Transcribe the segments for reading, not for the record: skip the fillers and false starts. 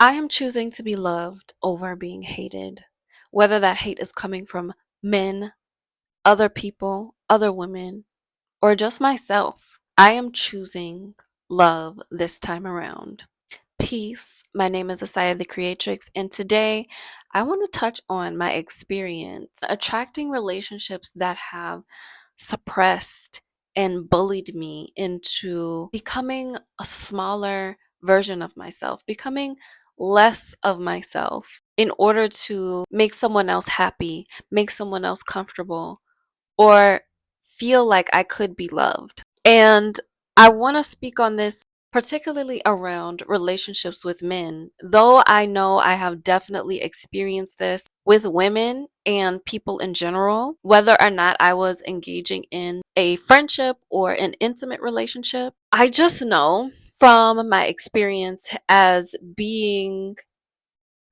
I am choosing to be loved over being hated, whether that hate is coming from men, other people, other women, or just myself. I am choosing love this time around. Peace. My name is Asaya the Creatrix, and today I want to touch on my experience attracting relationships that have suppressed and bullied me into becoming a smaller version of myself, becoming less of myself in order to make someone else happy, make someone else comfortable, or feel like I could be loved. And I want to speak on this particularly around relationships with men. Though I know I have definitely experienced this with women and people in general, whether or not I was engaging in a friendship or an intimate relationship, I just know from my experience as being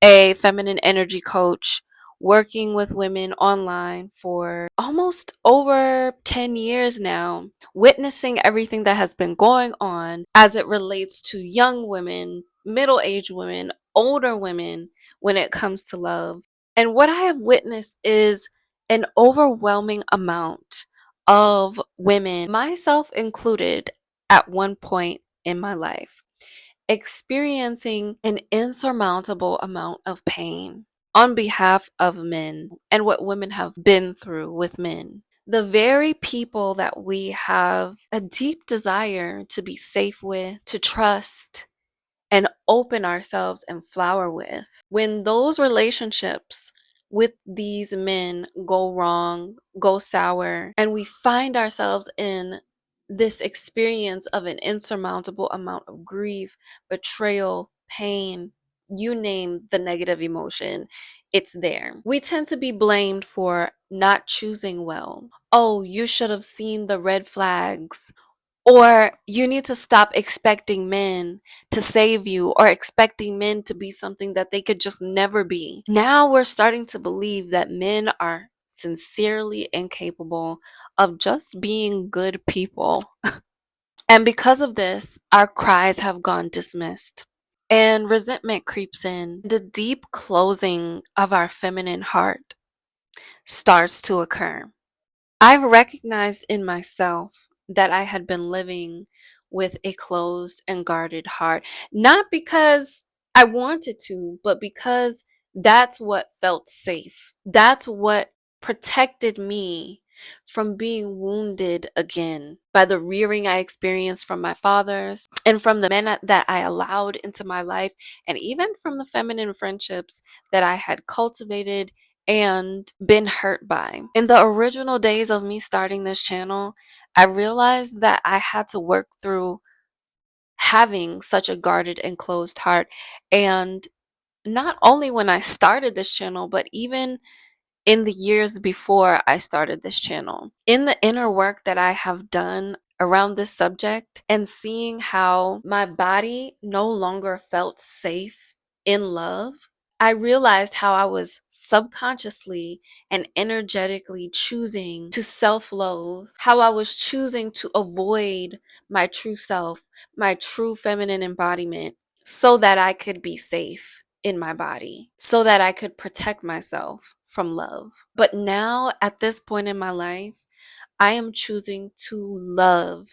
a feminine energy coach, working with women online for almost over 10 years now, witnessing everything that has been going on as it relates to young women, middle aged women, older women when it comes to love. And what I have witnessed is an overwhelming amount of women, myself included, at one point in my life experiencing an insurmountable amount of pain on behalf of men and what women have been through with men. The very people that we have a deep desire to be safe with, to trust, and open ourselves and flower with. When those relationships with these men go wrong, go sour, and we find ourselves in this experience of an insurmountable amount of grief, betrayal, pain, you name the negative emotion, it's there. We tend to be blamed for not choosing well. Oh, you should have seen the red flags. Or you need to stop expecting men to save you or expecting men to be something that they could just never be. Now we're starting to believe that men are sincerely incapable of just being good people. And because of this, our cries have gone dismissed. And resentment creeps in. The deep closing of our feminine heart starts to occur. I've recognized in myself that I had been living with a closed and guarded heart, not because I wanted to, but because that's what felt safe. That's what protected me from being wounded again by the rearing I experienced from my fathers and from the men that I allowed into my life, and even from the feminine friendships that I had cultivated and been hurt by. In the original days of me starting this channel, I realized that I had to work through having such a guarded and closed heart. And not only when I started this channel, but even in the years before I started this channel. In the inner work that I have done around this subject and seeing how my body no longer felt safe in love, I realized how I was subconsciously and energetically choosing to self loathe, how I was choosing to avoid my true self, my true feminine embodiment, so that I could be safe in my body, so that I could protect myself from love. But now, at this point in my life, I am choosing to love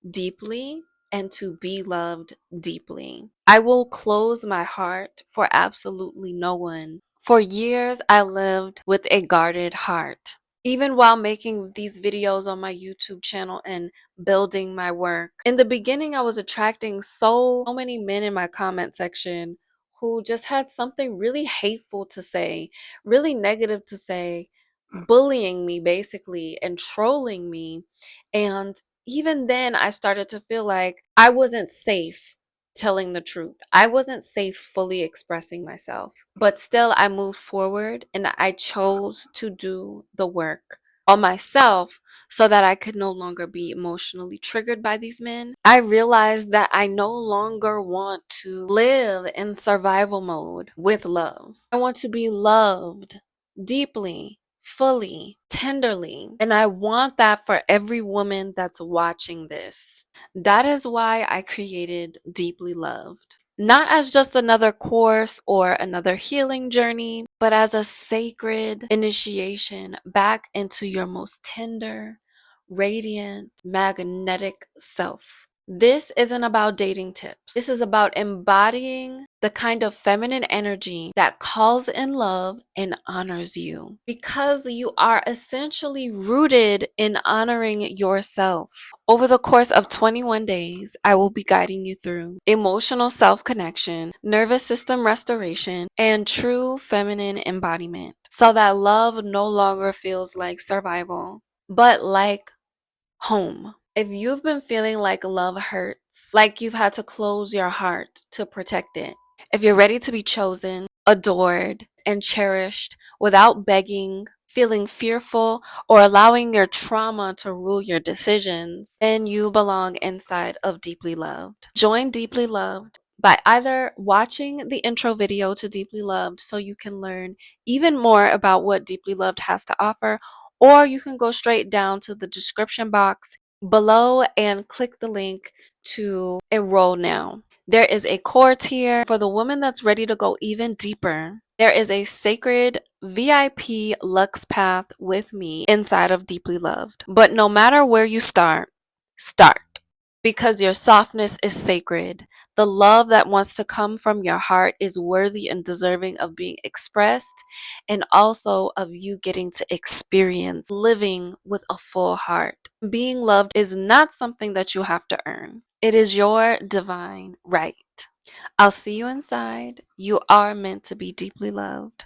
deeply and to be loved deeply. I will close my heart for absolutely no one. For years, I lived with a guarded heart. Even while making these videos on my YouTube channel and building my work. In the beginning, I was attracting so many men in my comment section who just had something really hateful to say, really negative to say, bullying me basically and trolling me. And even then, I started to feel like I wasn't safe telling the truth. I wasn't safe fully expressing myself. But still, I moved forward and I chose to do the work on myself so that I could no longer be emotionally triggered by these men. I realized that I no longer want to live in survival mode with love. I want to be loved deeply, fully, tenderly. And I want that for every woman that's watching this. That is why I created Deeply Loved. not as just another course or another healing journey, but as a sacred initiation back into your most tender, radiant, magnetic self. This isn't about dating tips. This is about embodying the kind of feminine energy that calls in love and honors you. Because you are essentially rooted in honoring yourself. Over the course of 21 days, I will be guiding you through emotional self connection, nervous system restoration, and true feminine embodiment. So that love no longer feels like survival, but like home. If you've been feeling like love hurts, like you've had to close your heart to protect it, if you're ready to be chosen, adored, and cherished without begging, feeling fearful, or allowing your trauma to rule your decisions, then you belong inside of Deeply Loved. Join Deeply Loved by either watching the intro video to Deeply Loved so you can learn even more about what Deeply Loved has to offer, or you can go straight down to the description box below and click the link to enroll now. There is a core tier for the woman that's ready to go even deeper. There is a sacred VIP Lux path with me inside of Deeply Loved. But no matter where you start, start. Because your softness is sacred. The love that wants to come from your heart is worthy and deserving of being expressed, and also of you getting to experience living with a full heart. Being loved is not something that you have to earn, it is your divine right. I'll see you inside. You are meant to be deeply loved.